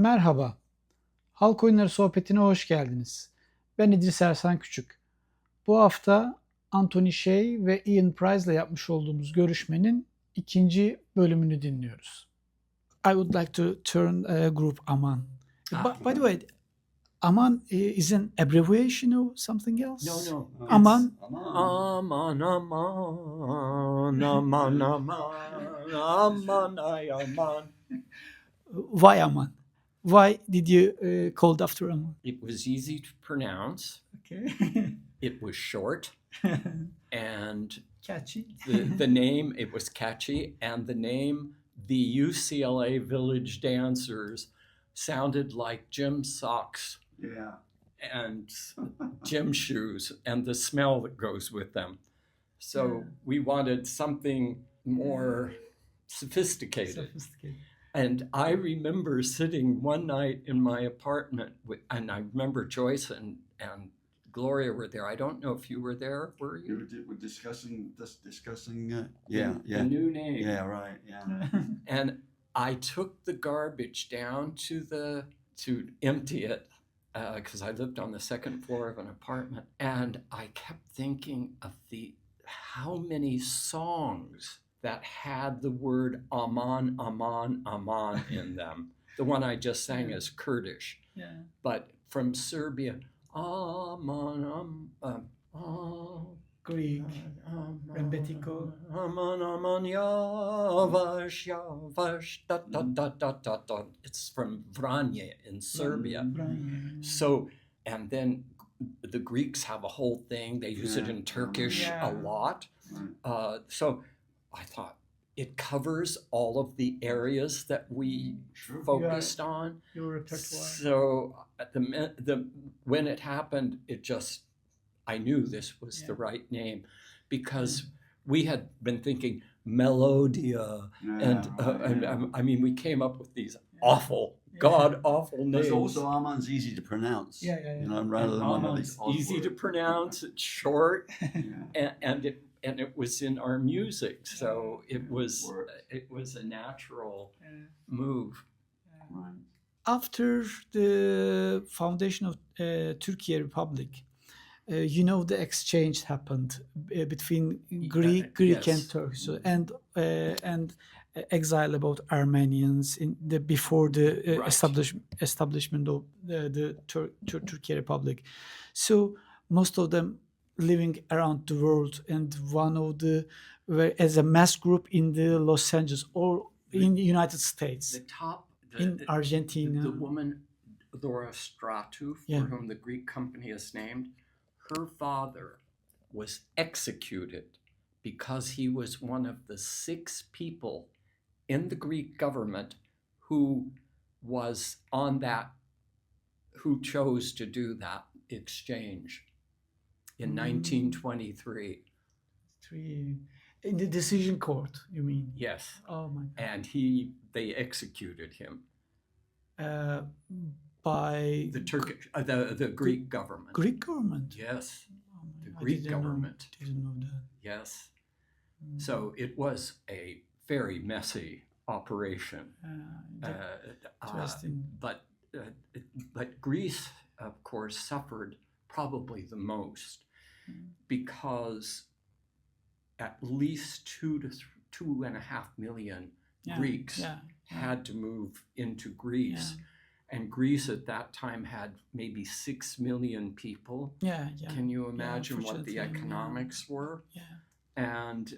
Merhaba, Halk Oyunları sohbetine hoş geldiniz. Ben İdris Küçük. Bu hafta Anthony Shay ve Iann Price'la yapmış olduğumuz Görüşmenin ikinci bölümünü dinliyoruz. I would like to turn group Aman. By the way, Aman is an abbreviation or something else? No. Aman. Aman, aman, aman, aman, aman, ay aman. Why Aman? Why did you call it after Aman? It was easy to pronounce. Okay. It was short. And Catchy. the name, it was catchy. And the name, the UCLA Village Dancers, sounded like gym socks. Yeah. And gym shoes and the smell that goes with them. So we wanted something more sophisticated. And I remember sitting one night in my apartment, and I remember Joyce and Gloria were there. I don't know if you were there. Were you? We were discussing the new name. Yeah, right. Yeah. And I took the garbage down to empty it. Because I lived on the second floor of an apartment, and I kept thinking of how many songs that had the word Aman, Aman, Aman in them. The one I just sang is Kurdish, but from Serbia, Aman, Greek, Rembetiko. Aman, Aman, Yavaş, Yavaş, da da da da da da. It's from Vranje in Serbia. So, and then the Greeks have a whole thing. They use it in Turkish a lot. So I thought it covers all of the areas that we focused on. Your repertoire. So when it happened, I knew this was the right name, because we had been thinking Melodia, and I mean, we came up with these awful, god-awful names. But also Aman's easy to pronounce. Yeah. You know, rather than one of these odd easy words. to pronounce, it's short, and it was in our music, so it was a natural move. Right. After the foundation of Turkey Republic, the exchange happened between Greek yes. and Turk, and exile about Armenians before the establishment of the Turkey Republic. So most of them living around the world, and one of the as a mass group in the Los Angeles or in the United States, in Argentina. The woman Laura Stratu, for whom the Greek company is named, her father was executed because he was one of the 6 people in the Greek government who chose to do that exchange in 1923. In the decision court, you mean? Yes. Oh my God. And they executed him. By the Greek government. Greek government? Yes. The Greek government. Didn't know that. Yes. So it was a very messy operation. Interesting. But Greece, of course, suffered probably the most, because at least 2 to 2.5 million Greeks had to move into Greece. And Greece at that time had maybe 6 million people. Can you imagine what the economics were? And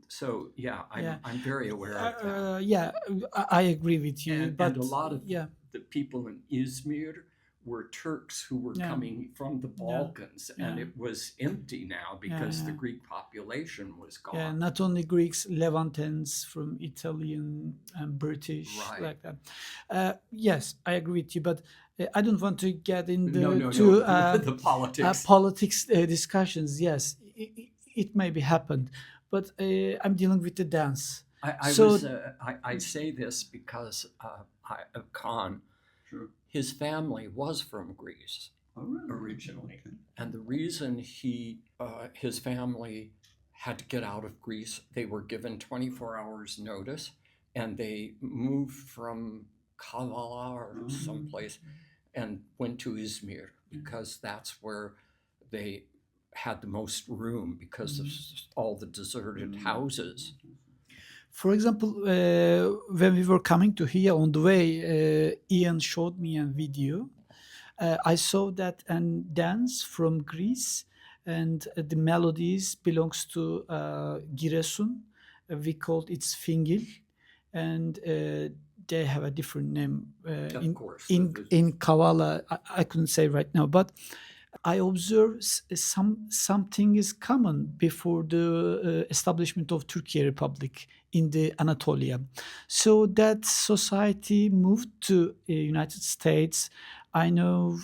so, I'm very aware of that. I agree with you. And a lot of the people in Izmir were Turks who were coming from the Balkans, and it was empty now because the Greek population was gone. Yeah, not only Greeks, Levantines from Italian and British, like that. Yes, I agree with you, but I don't want to get into the politics. Politics discussions. Yes, it may be happened, but I'm dealing with the dance. I say this because Khan. Sure. His family was from Greece originally, and the reason his family had to get out of Greece, they were given 24 hours notice, and they moved from Kavala or someplace, and went to Izmir because that's where they had the most room because of all the deserted houses. For example, when we were coming to here on the way, Iann showed me a video. I saw that a dance from Greece, and the melodies belongs to Giresun. We called it Fingil, and they have a different name Of course. in Kavala. I couldn't say right now, but I observe something is common before the establishment of Turkey Republic in the Anatolia. So that society moved to United States. I know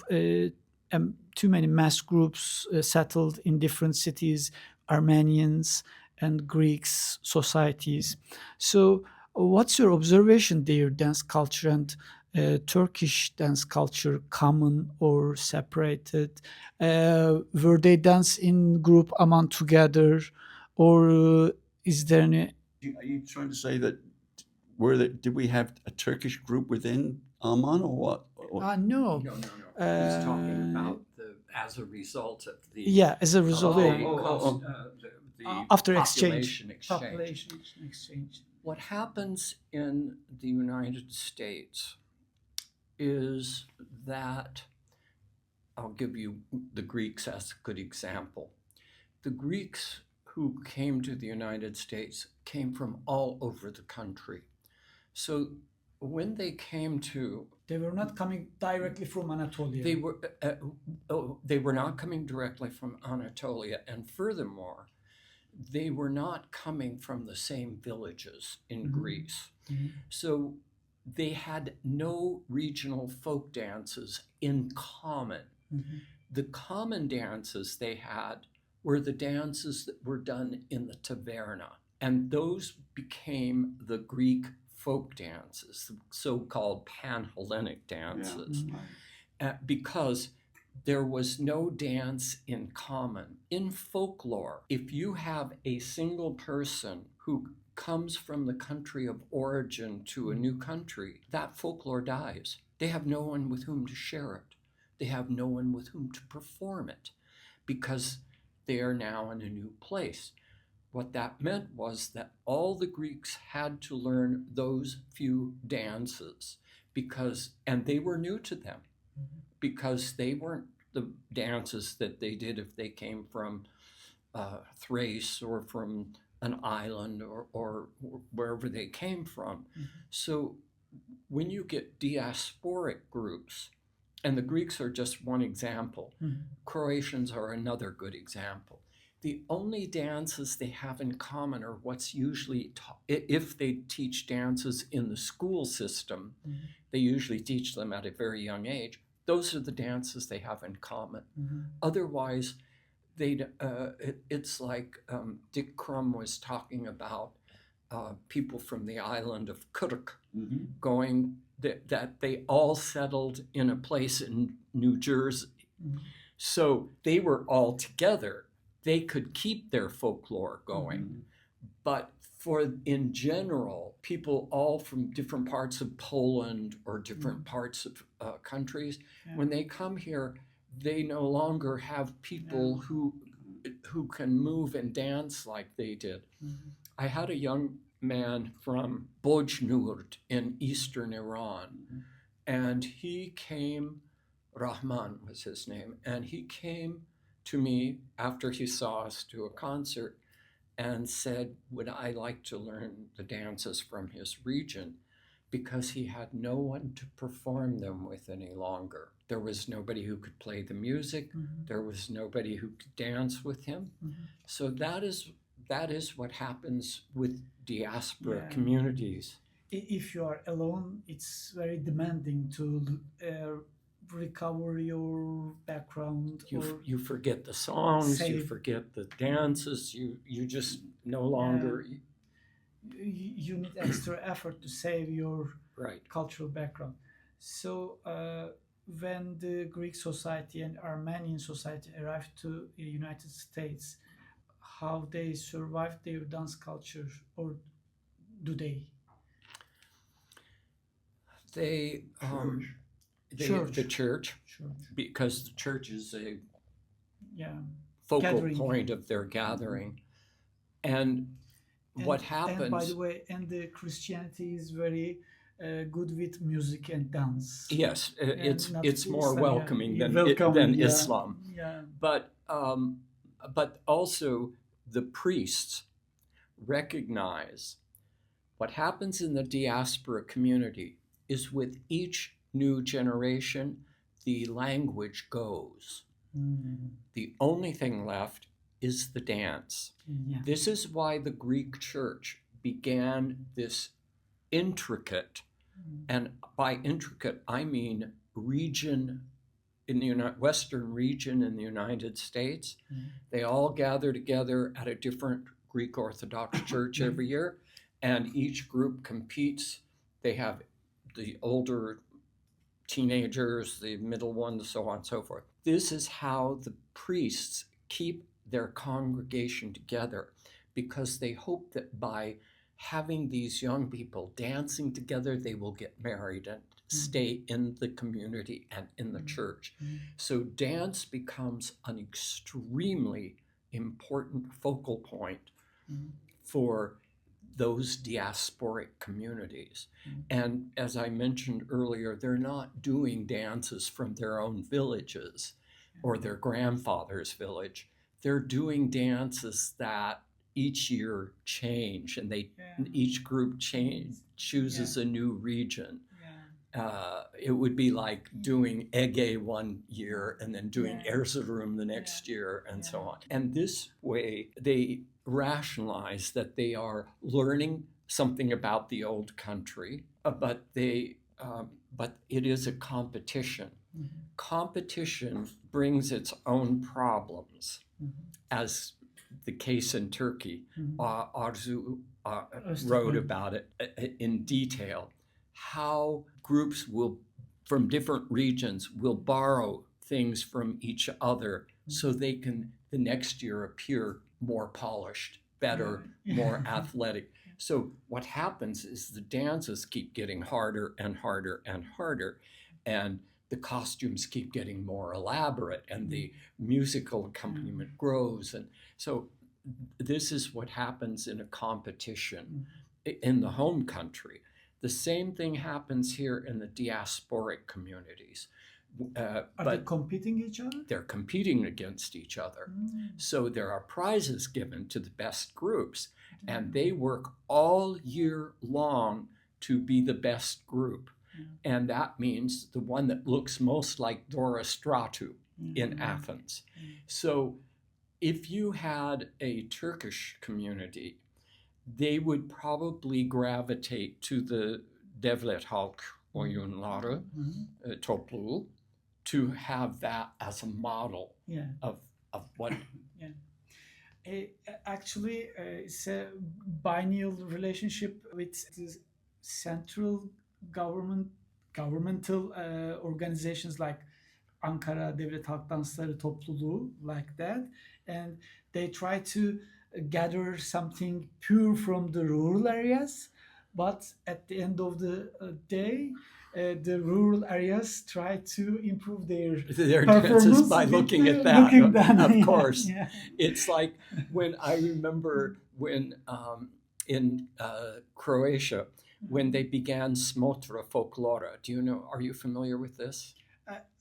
too many mass groups settled in different cities, Armenians and Greeks societies. So what's your observation there, dance culture and Turkish dance culture, common or separated? Were they dance in group Aman together, or is there any? Are you trying to say that did we have a Turkish group within Aman or what? No. No. He's talking about as a result of the Yeah, as a result of after population population exchange. What happens in the United States is that, I'll give you the Greeks as a good example. The Greeks who came to the United States came from all over the country. So when they came to... They were not coming directly from Anatolia. They were not coming directly from Anatolia, and furthermore, they were not coming from the same villages in Greece. So they had no regional folk dances in common. The common dances they had were the dances that were done in the taverna, and those became the Greek folk dances, the so-called pan-Hellenic dances, because there was no dance in common. In folklore, if you have a single person who comes from the country of origin to a new country, that folklore dies. They have no one with whom to share it. They have no one with whom to perform it because they are now in a new place. What that meant was that all the Greeks had to learn those few dances and they were new to them because they weren't the dances that they did if they came from Thrace or from an island or wherever they came from. So when you get diasporic groups, and the Greeks are just one example, Croatians are another good example. The only dances they have in common are what's usually taught. If they teach dances in the school system, they usually teach them at a very young age. Those are the dances they have in common. Otherwise, it's like Dick Crum was talking about people from the island of Kurk going, that they all settled in a place in New Jersey. So they were all together. They could keep their folklore going. But in general, people all from different parts of Poland or different parts of countries, when they come here, they no longer have people who can move and dance like they did. I had a young man from Bojnurd in eastern Iran, and he came, Rahman was his name, and he came to me after he saw us do a concert and said, would I like to learn the dances from his region, because he had no one to perform them with any longer. There was nobody who could play the music. There was nobody who could dance with him. So that is what happens with diaspora communities. If you are alone, it's very demanding to recover your background. You forget the songs, you forget the dances, you just no longer... You need extra effort to save your cultural background. So when the Greek society and Armenian society arrived to the United States, how they survived their dance culture, or do they? They, Church. the church, Sure. because the church is a Yeah. focal Gathering. point of their gathering. And what happens? And by the way, and the Christianity is very good with music and dance. Yes, And not it's more Islam, welcoming yeah. than Welcoming, yeah. Islam. Yeah. But also the priests recognize what happens in the diaspora community is with each new generation, the language goes. The only thing left is the dance. Yeah. This is why the Greek church began this intricate, and by intricate, I mean region in the Western region in the United States. They all gather together at a different Greek Orthodox church every year, and each group competes. They have the older teenagers, the middle ones, so on and so forth. This is how the priests keep their congregation together, because they hope that by having these young people dancing together, they will get married and stay in the community and in the church. So dance becomes an extremely important focal point for those diasporic communities. And as I mentioned earlier, they're not doing dances from their own villages or their grandfather's village. They're doing dances that each year change, and each group chooses a new region. It would be like doing Ege one year and then doing Erzurum the next year, and so on. And this way, they rationalize that they are learning something about the old country, but it is a competition. Competition brings its own problems, as the case in Turkey. Arzu wrote about it in detail, how groups from different regions will borrow things from each other so they can the next year appear more polished, better, more athletic. So what happens is the dances keep getting harder and harder and harder, and the costumes keep getting more elaborate, and the musical accompaniment grows. And so this is what happens in a competition in the home country. The same thing happens here in the diasporic communities. Are they competing each other? They're competing against each other. So there are prizes given to the best groups, and they work all year long to be the best group. And that means the one that looks most like Dora Stratu in Athens. So if you had a Turkish community, they would probably gravitate to the Devlet Halk Oyunları topluluğu to have that as a model of what. Actually, it's a biennial relationship with the central governmental organizations like Ankara Devlet Halk Dansları Topluluğu, like that, and they try to gather something pure from the rural areas, but at the end of the day, the rural areas try to improve their dances by looking at that. Of course. Yeah. It's like when I remember when in Croatia, when they began Smotra folklore. Do you know, are you familiar with this?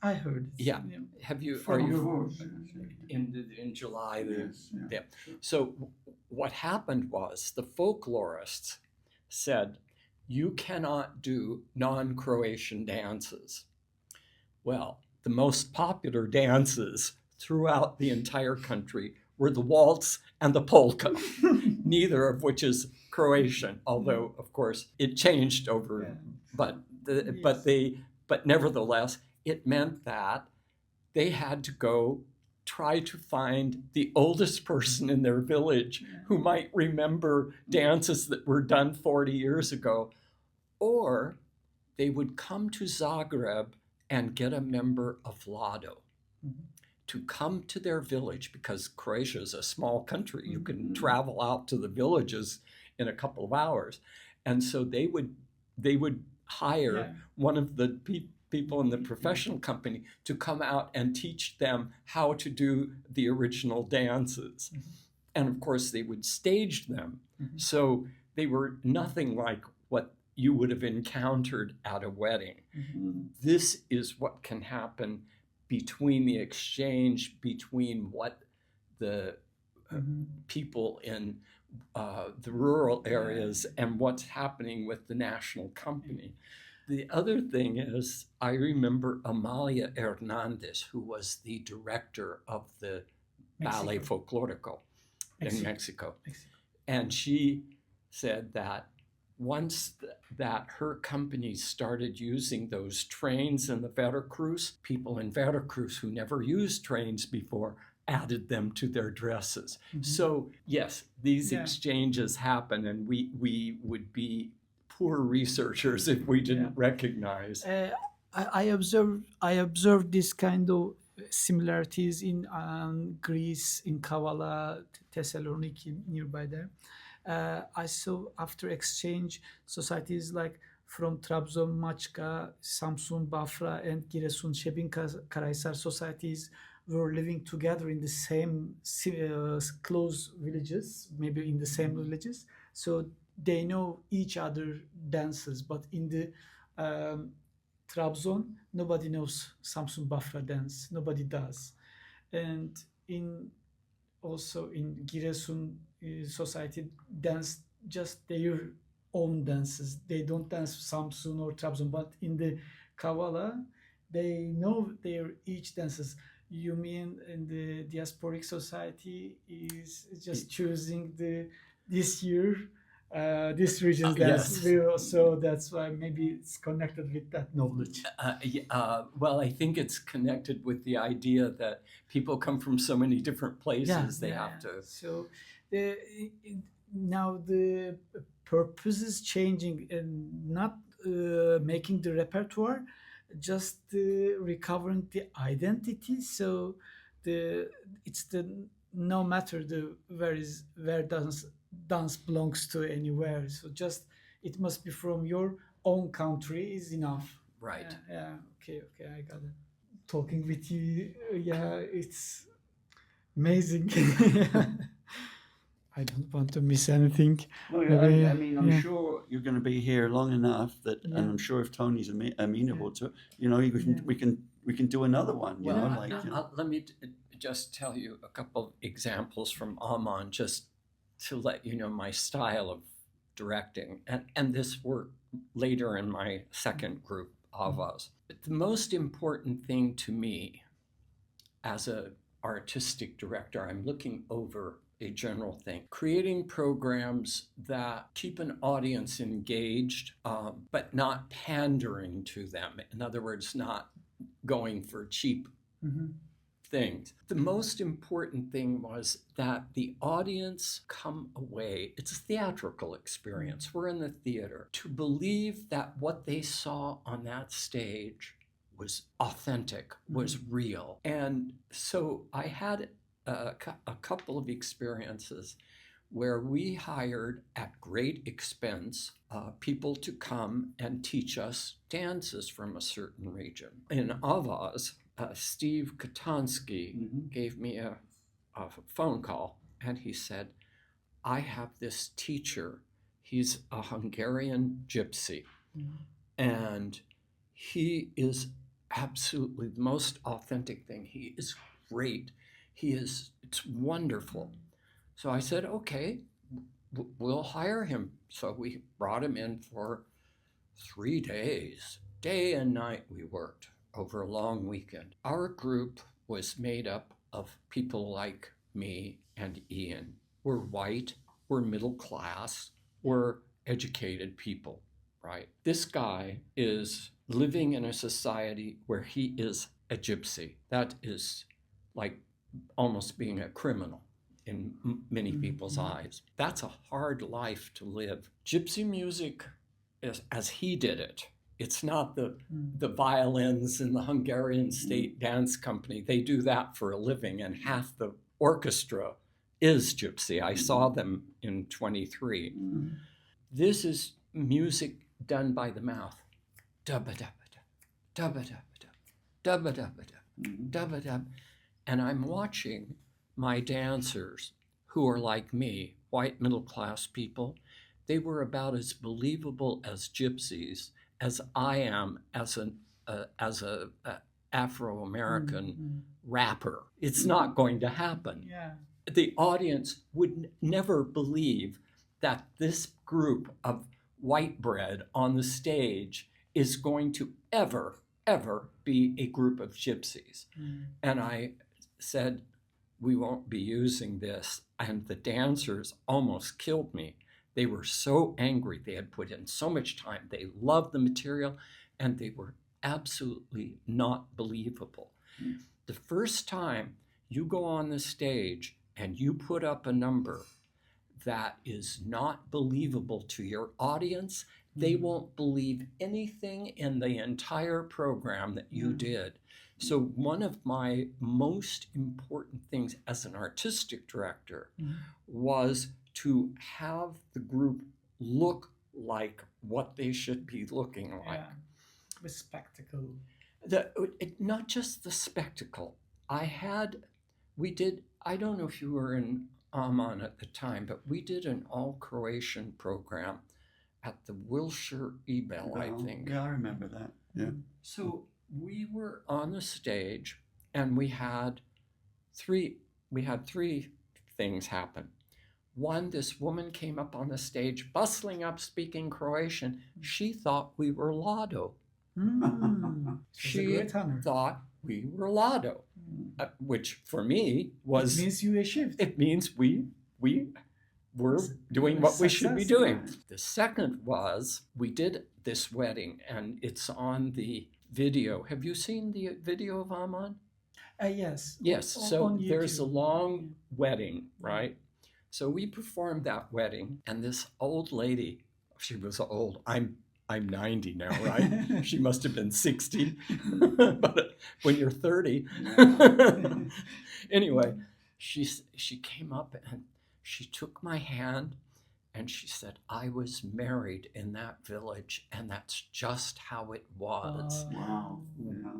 I heard it. Yeah. Have you, are you in July? Yeah. So what happened was the folklorists said, you cannot do non-Croatian dances. Well, the most popular dances throughout the entire country were the waltz and the polka, neither of which is Croatian, although of course it changed over, but nevertheless, it meant that they had to go try to find the oldest person in their village who might remember dances that were done 40 years ago, or they would come to Zagreb and get a member of Vlado to come to their village, because Croatia is a small country. You can travel out to the villages in a couple of hours. And so they would hire Yeah. one of the people in the professional company to come out and teach them how to do the original dances. And of course, they would stage them. So they were nothing like what you would have encountered at a wedding. This is what can happen between the exchange between what the people in the rural areas and what's happening with the national company. The other thing is, I remember Amalia Hernandez, who was the director of the Ballet Folklorico in Mexico. And she said that once that her company started using those trains in the Veracruz, people in Veracruz who never used trains before added them to their dresses. So yes, these exchanges happen, and we would be poor researchers if we didn't recognize. I observed this kind of similarities in Greece, in Kavala, Thessaloniki, nearby there. I saw after exchange societies like from Trabzon, Maçka, Samsun, Bafra, and Giresun, Şebin Karahisar societies were living together in the same close villages, maybe in the same villages. So they know each other dances, but in the Trabzon, nobody knows Samsun Bafra dance. Nobody does. And also in Giresun society, dance just their own dances. They don't dance Samsun or Trabzon, but in the Kavala, they know their each dances. You mean in the diasporic society is just choosing this year this region's dance? Yes. So that's why maybe it's connected with that knowledge. Well, I think it's connected with the idea that people come from so many different places. They have to. So now the purpose is changing and not making the repertoire, just recovering the identity. So no matter where dance belongs to anywhere. So just it must be from your own country is enough. Right. Okay, I got it. Talking with you, it's amazing. I don't want to miss anything. Well, I mean, I'm sure you're going to be here long enough that, and I'm sure if Tony's amenable to, we can do another one. Let me just tell you a couple of examples from Aman, just to let you know my style of directing, and this worked later in my second group, Avaz. But the most important thing to me as an artistic director, I'm looking over a general thing, creating programs that keep an audience engaged, but not pandering to them. In other words, not going for cheap things. The most important thing was that the audience come away, it's a theatrical experience, we're in the theater, to believe that what they saw on that stage was authentic, was real. And so I had a couple of experiences where we hired at great expense people to come and teach us dances from a certain region. In Avaz, Steve Katansky gave me a phone call, and he said, I have this teacher. He's a Hungarian gypsy, and he is absolutely the most authentic thing. He is great. It's wonderful. So I said, okay, we'll hire him. So we brought him in for 3 days. Day and night we worked over a long weekend. Our group was made up of people like me and Iann. We're white, we're middle class, we're educated people, right? This guy is living in a society where he is a gypsy. That is like almost being a criminal in many people's eyes. That's a hard life to live. Gypsy music, as he did it, it's not the violins in the Hungarian State Dance Company. They do that for a living, and half the orchestra is gypsy. I saw them in 23. This is music done by the mouth. dubba-dubba-dub, dubba-dubba-dub, dubba-dubba-dub, dubba-dub. And I'm watching my dancers, who are like me, white middle-class people. They were about as believable as gypsies as I am as a Afro-American rapper. It's not going to happen. Yeah. The audience would never believe that this group of white bread on the stage is going to ever be a group of gypsies. And I said, we won't be using this. And the dancers almost killed me. They were so angry. They had put in so much time. They loved the material, and they were absolutely not believable. The first time you go on the stage and you put up a number that is not believable to your audience, they won't believe anything in the entire program that you did. So one of my most important things as an artistic director was to have the group look like what they should be looking like. Yeah. With spectacle. Not just the spectacle. We did, I don't know if you were in Aman at the time, but we did an all-Croatian program at the Wilshire Ebel, I think. Yeah, I remember that. Yeah. So we were on the stage, and we had three things happen. One, this woman came up on the stage, bustling up, speaking Croatian. She thought we were Lado. She thought we were Lado, which for me was... It means you achieved. It means we were doing what we should be doing. The second was, we did this wedding, and it's on the video. Have you seen the video of Aman? Yes. Yes, so there's a long wedding, right? So we performed that wedding, and this old lady, she was old. I'm 90 now, right? She must have been 60, but when you're 30. Anyway, she came up and she took my hand and she said, I was married in that village, and that's just how it was. Wow. Yeah.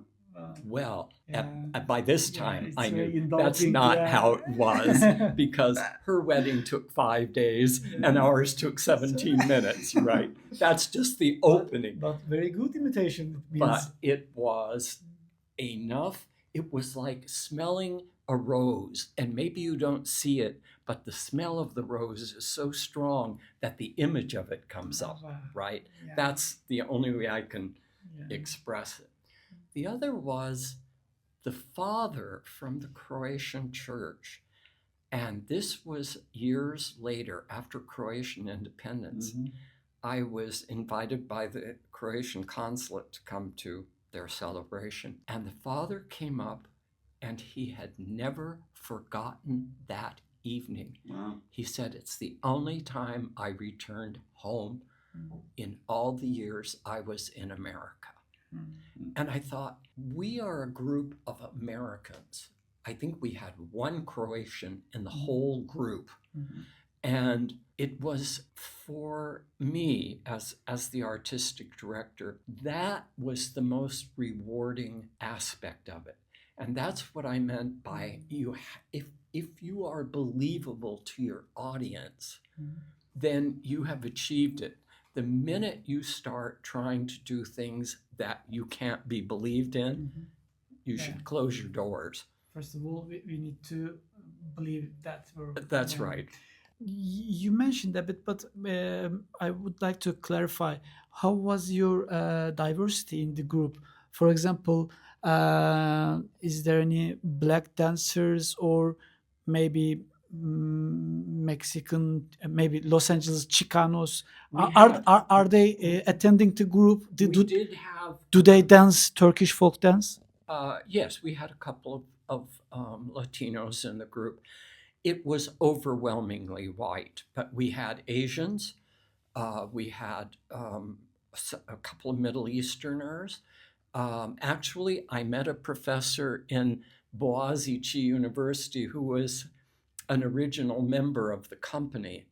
Well, Yeah. by this time, it's I very knew indulging, that's not yeah. how it was, because her wedding took 5 days and ours took 17 minutes, right? That's just the opening. But very good imitation. It means. But it was enough. It was like smelling a rose, and maybe you don't see it, but the smell of the rose is so strong that the image of it comes up, right? Yeah. That's the only way I can express it. The other was the father from the Croatian church. And this was years later, after Croatian independence. I was invited by the Croatian consulate to come to their celebration. And the father came up, and he had never forgotten that evening. Wow. He said, it's the only time I returned home in all the years I was in America. And I thought, we are a group of Americans. I think we had one Croatian in the whole group. And it was, for me, as the artistic director, that was the most rewarding aspect of it. And that's what I meant by, if you are believable to your audience, then you have achieved it. The minute you start trying to do things that you can't be believed in, you should close your doors. First of all, we need to believe that. That's right. You mentioned a bit, but I would like to clarify. How was your diversity in the group? For example, is there any black dancers, or maybe Mexican, maybe Los Angeles Chicanos? Are they attending the group? Do they dance Turkish folk dance? Yes, we had a couple of Latinos in the group. It was overwhelmingly white, but we had Asians, we had a couple of Middle Easterners. Actually, I met a professor in Boğaziçi University who was an original member of the company,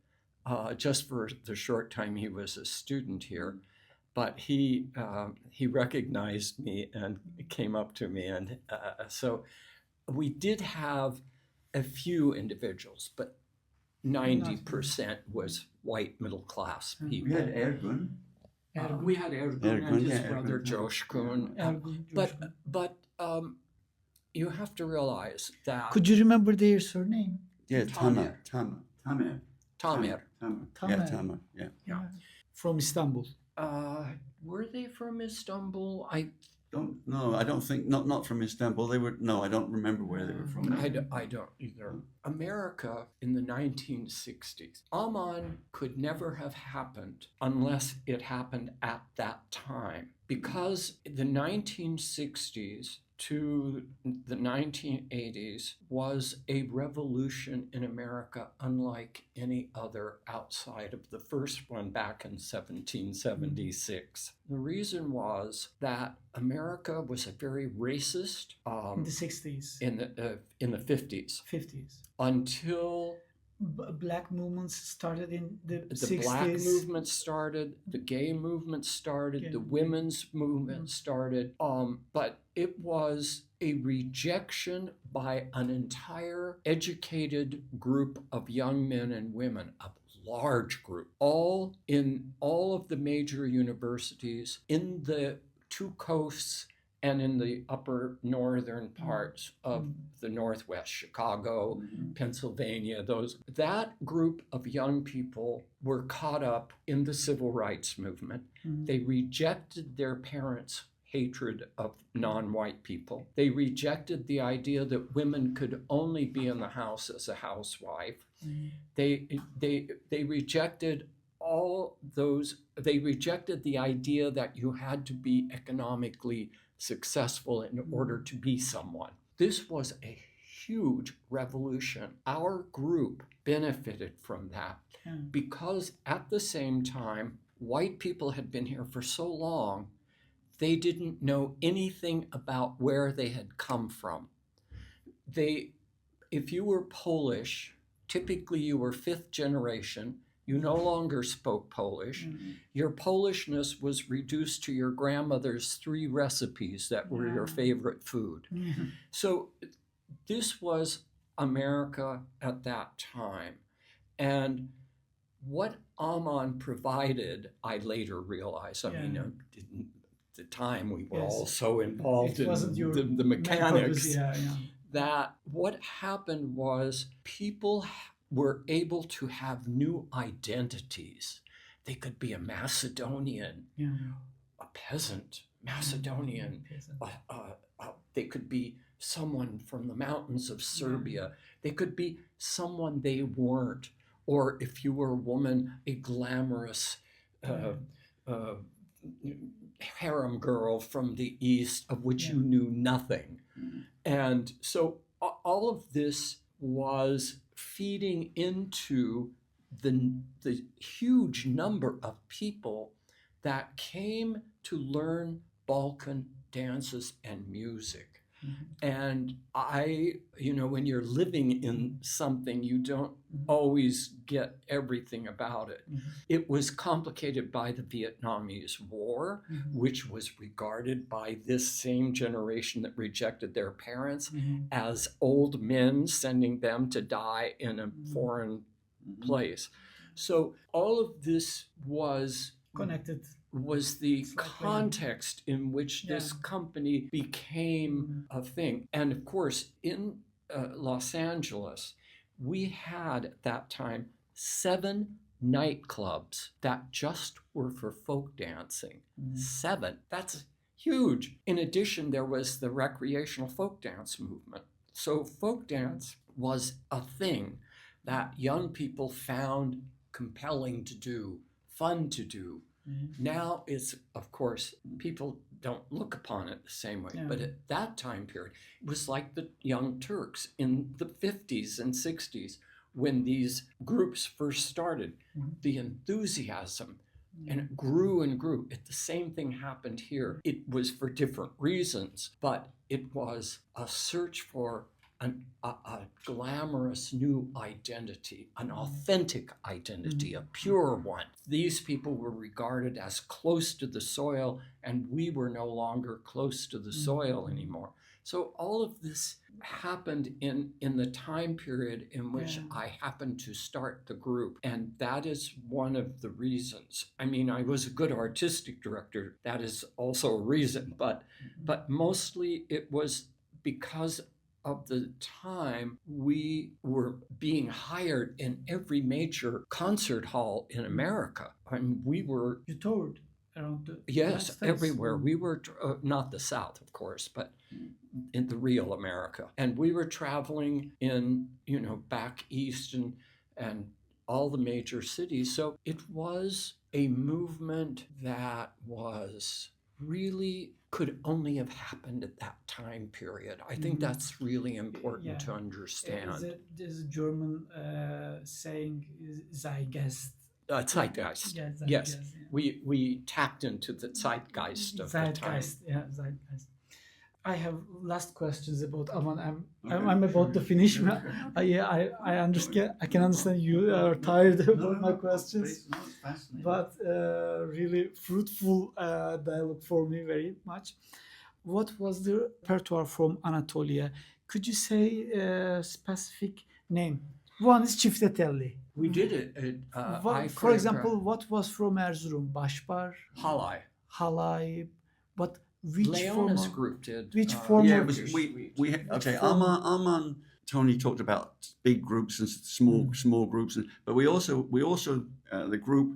just for the short time he was a student here. but he recognized me and came up to me, and so we did have a few individuals, but 90% was white middle class people. We had Ergun. We had Ergun and his brother Ergun, Coshkun. Ergun, But you have to realize that Could you remember their surname? Yeah, Tamer. Tamer. Tamer. Yeah, Tamer. Yeah. From Istanbul. Were they from Istanbul? I don't think not from Istanbul. They were I don't remember where they were from. I don't either. America in the 1960s. Aman could never have happened unless it happened at that time. Because the 1960s to the 1980s was a revolution in America unlike any other outside of the first one back in 1776. The reason was that America was a very racist In the 60s. in the 50s 50s. until Black movements started in the 60s. the black movement started, the gay movement started, the women's movement started, but it was a rejection by an entire educated group of young men and women, a large group, all in all of the major universities in the two coasts and in the upper northern parts of the Northwest, Chicago, Pennsylvania, that group of young people were caught up in the civil rights movement. They rejected their parents' hatred of non-white people. They rejected the idea that women could only be in the house as a housewife. They rejected all those. They rejected the idea that you had to be economically successful in order to be someone. This was a huge revolution. Our group benefited from that because at the same time, white people had been here for so long, they didn't know anything about where they had come from. If you were Polish, typically you were fifth generation. You no longer spoke Polish. Your Polishness was reduced to your grandmother's 3 recipes that were your favorite food. So this was America at that time. And what Aman provided, I later realized, at the time we were all so involved in the mechanics, that what happened was people were able to have new identities. They could be a Macedonian, a peasant, Macedonian. They could be someone from the mountains of Serbia. They could be someone they weren't. Or if you were a woman, a glamorous harem girl from the East of which you knew nothing. And so all of this was feeding into the huge number of people that came to learn Balkan dances and music. And when you're living in something, you don't always get everything about it. It was complicated by the Vietnamese War, which was regarded by this same generation that rejected their parents as old men sending them to die in a foreign place. So all of this was connected. Was the context in which this company became a thing. And of course, in Los Angeles, we had at that time 7 nightclubs that just were for folk dancing. 7. That's huge. In addition, there was the recreational folk dance movement. So folk dance was a thing that young people found compelling to do, fun to do. Now it's, of course, people don't look upon it the same way. But at that time period, it was like the Young Turks in the 50s and 60s when these groups first started. The enthusiasm, and it grew and grew. The same thing happened here. It was for different reasons, but it was a search for a glamorous new identity, an authentic identity, a pure one. These people were regarded as close to the soil, and we were no longer close to the soil anymore. So all of this happened in the time period in which I happened to start the group. And that is one of the reasons. I mean, I was a good artistic director. That is also a reason. But mostly it was because of the time we were being hired in every major concert hall in America. I mean, we were... You toured around the Yes, United States. everywhere. We were, not the South, of course, but in the real America. And we were traveling in, back east and all the major cities. So it was a movement that was really could only have happened at that time period. I think that's really important to understand. There's a German saying, Zeitgeist. Zeitgeist. Yeah, Zeitgeist, Yes, yeah. we tapped into the zeitgeist of the time. Zeitgeist, yeah, Zeitgeist. I have last questions about Aman. I'm about to finish. I understand. I can understand you are tired about my questions, No, it's fascinating. but really fruitful dialogue for me very much. What was the repertoire from Anatolia? Could you say a specific name? One is Çiftetelli. We did it. For example, what was from Erzurum? Başbar, Halay. Halay, but which Leona's form? group did. Which form Yeah, of- it was, we had, okay, From- Aman, Tony talked about big groups and small groups, but we also the group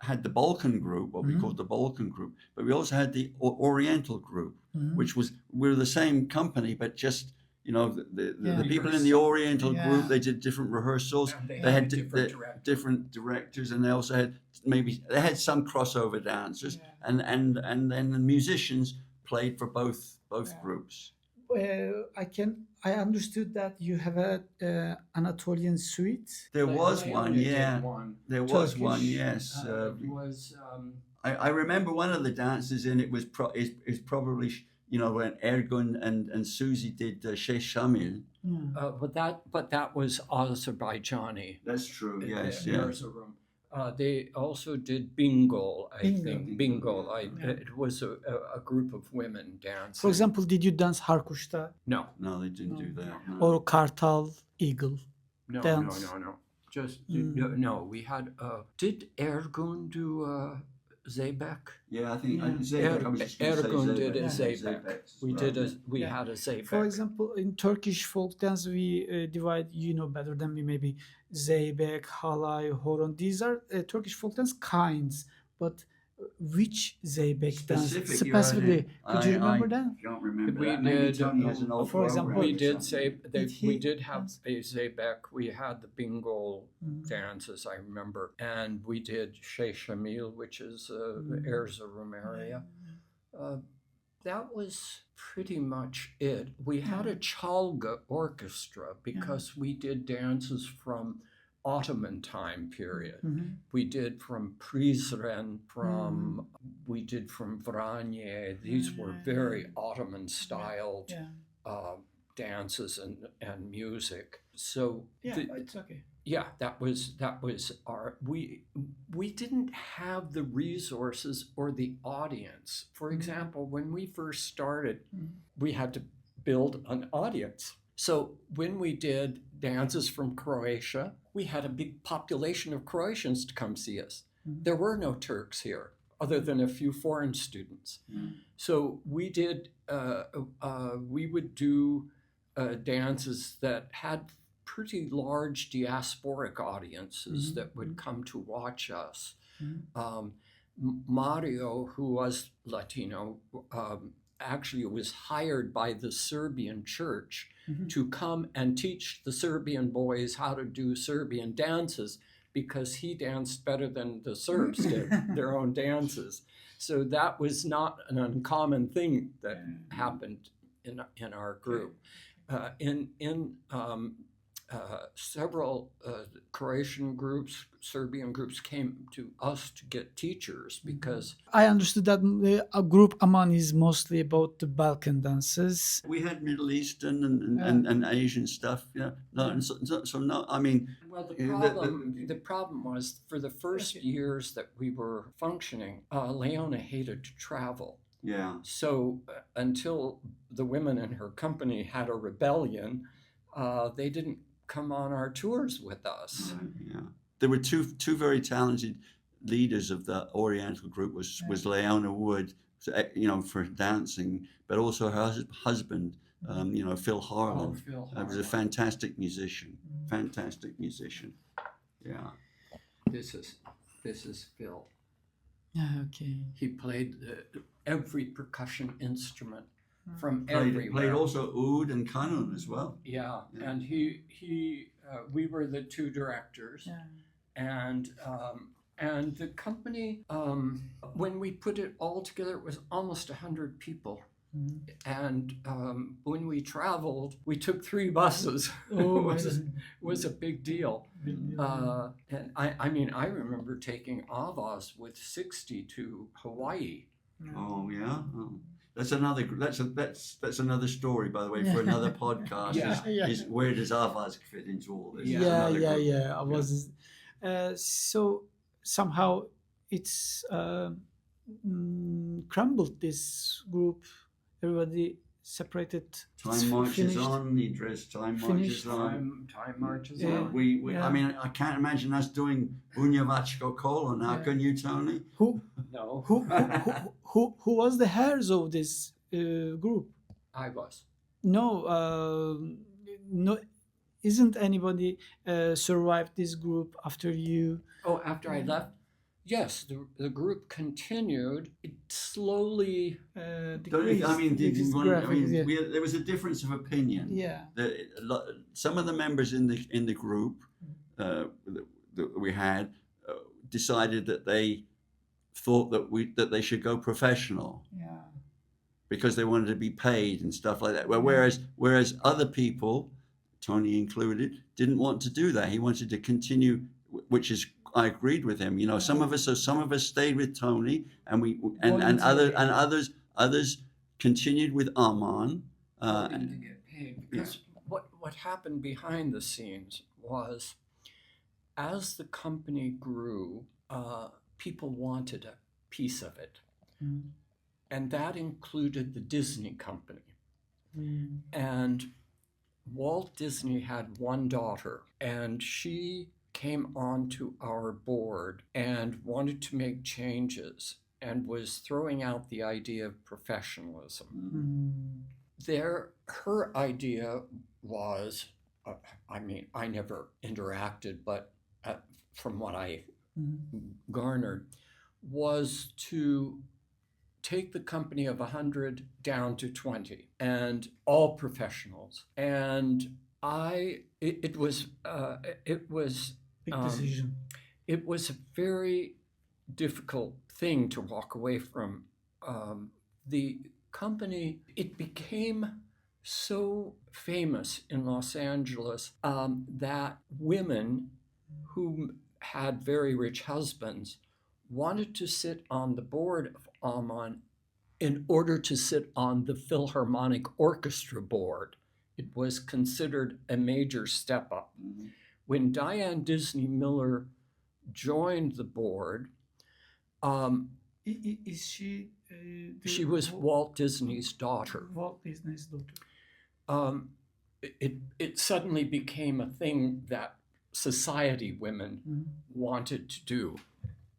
had the Balkan group, what we called the Balkan group, but we also had the Oriental group, which we're the same company, but just the people in the Oriental group, they did different rehearsals. And They had different directors. different directors, and they also had they had some crossover dancers, and then the musicians played for both groups. I understood that you have a Anatolian suite. There was Leona one, did yeah. one. There was Turkish, one, yes. It was I remember one of the dances in it was is probably when Ergun and Susie did Shay Shamil. but that was Azerbaijani. That's true. Yes, in yeah. Erzurum. They also did bingo, I Bingo. think. Bingo. It was a group of women dancing. For example, did you dance Harkuşta No, No, they didn't do that. No. or Kartal, Eagle? no, Dance. no. Just no. We had. Did Ergun do Zeybek? Yeah, I think Yeah. Zeybek, I was just gonna say Ergun did a Zeybek. Zeybek. Zeybek as We well, did yeah. we had a Zeybek. For example, in Turkish folk dance, we divide, better than me, maybe Zeybek, Halay, Horon. These are Turkish folk dance kinds, but which Zeybek dance specifically? Could you remember that? I don't remember We that. Maybe did, Tony has an old for example, program We or did something. say we did have dance? a Zeybek. We had the bingo dances, I remember, and we did Shay Shamil, which is Erzurum area. That was pretty much it. We had a Çalgı orchestra because we did dances from Ottoman time period. We did from Prizren, we did from Vranje. These were very Ottoman styled dances and music. So It's okay. that was our we didn't have the resources or the audience. For example, when we first started, we had to build an audience. So when we did dances from Croatia, we had a big population of Croatians to come see us. There were no Turks here, other than a few foreign students. So we did. We would do dances that had pretty large diasporic audiences that would come to watch us. Mario, who was Latino, actually was hired by the Serbian church to come and teach the Serbian boys how to do Serbian dances because he danced better than the Serbs did their own dances. So that was not an uncommon thing that happened in our group. In several Croatian groups, Serbian groups came to us to get teachers because I understood that a group Aman is mostly about the Balkan dances. We had Middle Eastern and Asian stuff, yeah. No, and so no, I mean, well, the- the problem was for the first years that we were functioning, Leona hated to travel. yeah. So until the women in her company had a rebellion, they didn't come on our tours with us. Yeah, there were two very talented leaders of the Oriental group. Was Leona Wood, for dancing, but also her husband, Phil Harlan, Phil was a Harlan. fantastic musician. Fantastic musician. Yeah. This is Phil. Okay. He played every percussion instrument from everywhere. Played also oud and kanun as well. Yeah, Yeah. and we were the two directors, and the company, when we put it all together, it was almost 100 people. And when we traveled, we took 3 buses. Oh, It was a big deal. And I remember taking Avas with 60 to Hawaii. Oh yeah. Oh. That's another story, by the way, for another podcast. Yeah. Is where does Avaz fit into all this? It's Yeah, another group. I was. So somehow it's crumbled, this group. Everybody separated. Time marches finished. on, Idris. Time marches Finished. on. Time marches Yeah. on. We Yeah. I mean, I can't imagine us doing Bunyavachko Kolo now, Yeah. can you, Tony? Who No, who was the heirs of this group? I was. No, isn't anybody survived this group after you? Oh, after I left? Yes, the grouut continued. It slowly. Decreased. There was a difference of opinion. Yeah. Some of the members in the group that we had decided that they thought that they should go professional Yeah. because they wanted to be paid and stuff like that. Well, whereas other people, Tony included, didn't want to do that. He wanted to continue, which is I agreed with him. Some of us stayed with Tony, and others continued with Aman. Hoping to get paid. Because what happened behind the scenes was, as the company grew, people wanted a piece of it. And that included the Disney company. And Walt Disney had one daughter, and she came onto our board and wanted to make changes and was throwing out the idea of professionalism. Her idea was, I never interacted, but from what I garnered, was to take the company of 100 down to 20 and all professionals. And it was Big decision. It was a very difficult thing to walk away from. The company, it became so famous in Los Angeles that women who had very rich husbands wanted to sit on the board of Aman in order to sit on the Philharmonic Orchestra board. It was considered a major step up. When Diane Disney Miller joined the board, Is she? she was Walt Disney's daughter. Walt Disney's daughter. It suddenly became a thing that society women wanted to do.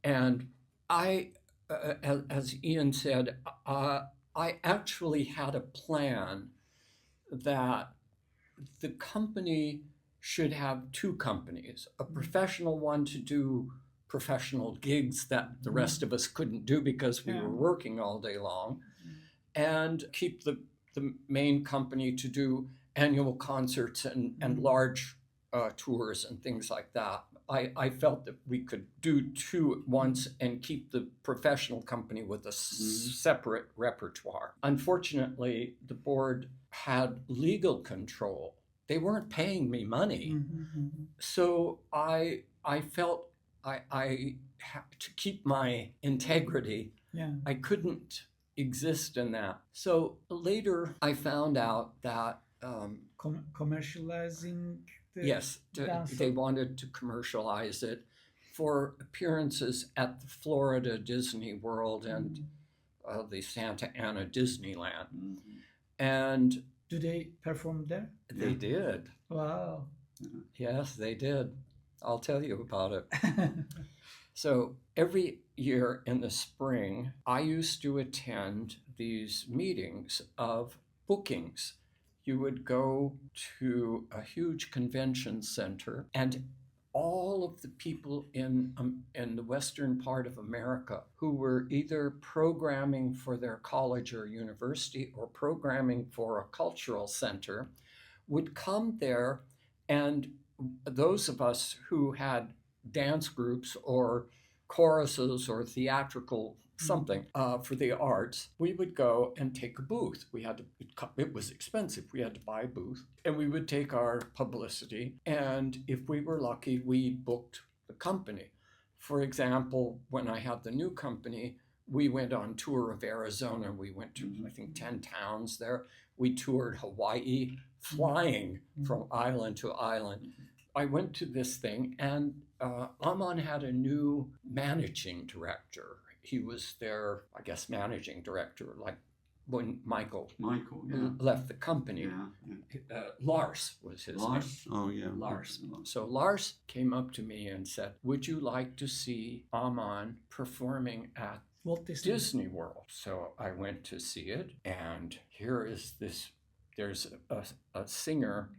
And I, as Iann said, I actually had a plan that the company should have 2 companies, a professional one to do professional gigs that the rest of us couldn't do because we were working all day long, and keep the main company to do annual concerts and large tours and things like that. I felt that we could do 2 at once and keep the professional company with a separate repertoire. Unfortunately, the board had legal control. they weren't paying me money. So I felt I had to keep my integrity. Yeah. I couldn't exist in that. So later I found out that Commercializing the yes, dance. they wanted to commercialize it for appearances at the Florida Disney World and the Santa Ana Disneyland. And Do they perform there? they did. Wow. Yes, they did. I'll tell you about it. So every year in the spring, I used to attend these meetings of bookings. You would go to a huge convention center, and all of the people in the western part of America who were either programming for their college or university or programming for a cultural center would come there, and those of us who had dance groups or choruses or theatrical something for the arts, we would go and take a booth. It was expensive. We had to buy a booth, and we would take our publicity, and if we were lucky, we booked the company. For example, when I had the new company, we went on tour of Arizona. We went to, I think, 10 towns there. We toured Hawaii, flying from island to island. I went to this thing, and Aman had a new managing director. He was their, I guess, managing director, like when Michael left the company. Lars was his name. Oh, yeah. Lars. So Lars came up to me and said, would you like to see Aman performing at Walt Disney. Disney World? So I went to see it, and here is this, there's a singer,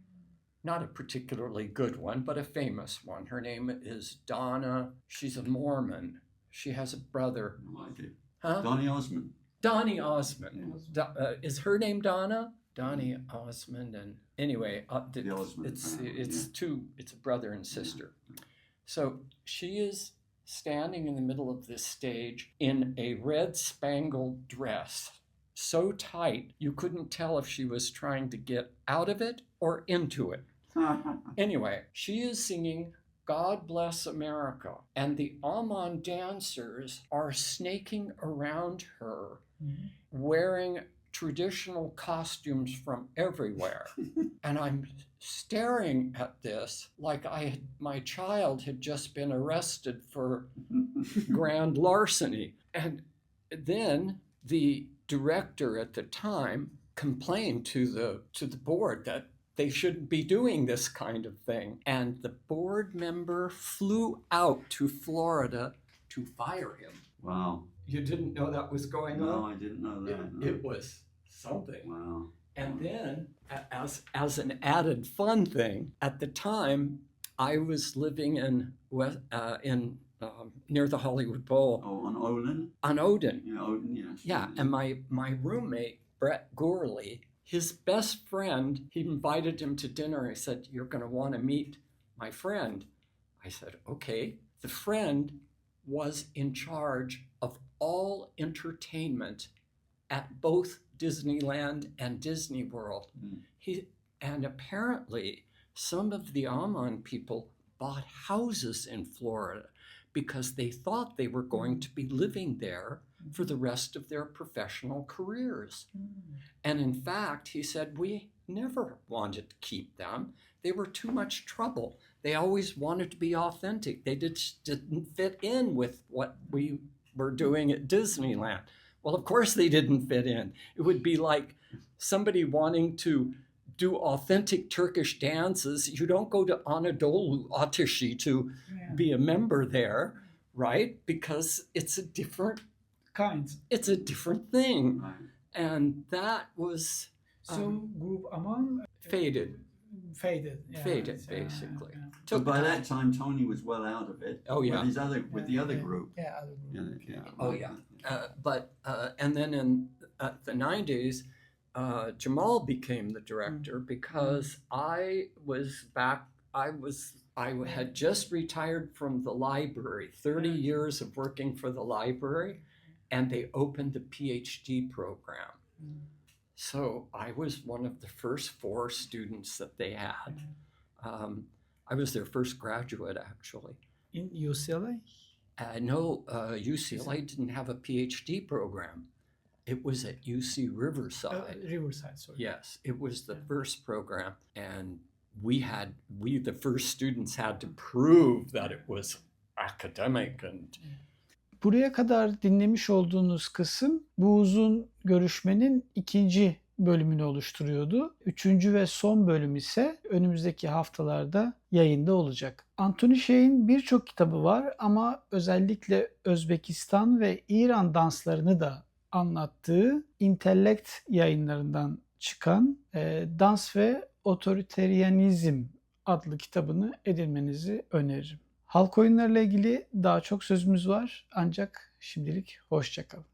not a particularly good one, but a famous one. Her name is Donna. She's a Mormon. She has a brother. I like it. Huh? Donny Osmond. Donny Osmond. Is her name Donna? Donny Osmond. And anyway, it's a brother and sister. So she is standing in the middle of this stage in a red spangled dress, so tight you couldn't tell if she was trying to get out of it or into it. Anyway, she is singing God Bless America, and the Aman dancers are snaking around her, wearing traditional costumes from everywhere. And I'm staring at this like my child had just been arrested for grand larceny. And then the director at the time complained to the board that they shouldn't be doing this kind of thing. And the board member flew out to Florida to fire him. Wow. You didn't know that was going on? No, I didn't know that. No. It was something. Wow. And then, as an added fun thing, at the time, I was living in near the Hollywood Bowl. Oh, on Olin? On Odin. Yeah, Odin, yes. Yeah, and my roommate, Brett Gorley, his best friend, he invited him to dinner. He said, you're going to want to meet my friend. I said, okay. The friend was in charge of all entertainment at both Disneyland and Disney World. And apparently some of the Aman people bought houses in Florida because they thought they were going to be living there for the rest of their professional careers. And in fact, he said, we never wanted to keep them. They were too much trouble. They always wanted to be authentic. They didn't fit in with what we were doing at Disneyland. Well, of course they didn't fit in. It would be like somebody wanting to do authentic Turkish dances. You don't go to Anadolu Ateşi to be a member there, right? Because it's a different It's a different thing. Right. And that was Group Aman faded, yeah, basically. yeah. But by that time, Tony was well out of it. Oh, yeah. With the other group. Yeah, other group. Oh, yeah. And then in the 90s, Jamal became the director because I had just retired from the library, 30 years of working for the library, and they opened the PhD program. So I was one of the first 4 students that they had. I was their first graduate, actually. In UCLA? No, UCLA didn't have a PhD program. It was at UC Riverside. Riverside, sorry. Yes, it was the first program, and the first students had to prove that it was academic and Buraya kadar dinlemiş olduğunuz kısım bu uzun görüşmenin 2. bölümünü oluşturuyordu. 3. ve son bölüm ise önümüzdeki haftalarda yayında olacak. Anthony Shay'in birçok kitabı var ama özellikle Özbekistan ve İran danslarını da anlattığı Intellect yayınlarından çıkan Dans ve Otoriteryanizm adlı kitabını edinmenizi öneririm. Halk oyunlarıyla ilgili daha çok sözümüz var ancak şimdilik hoşça kalın.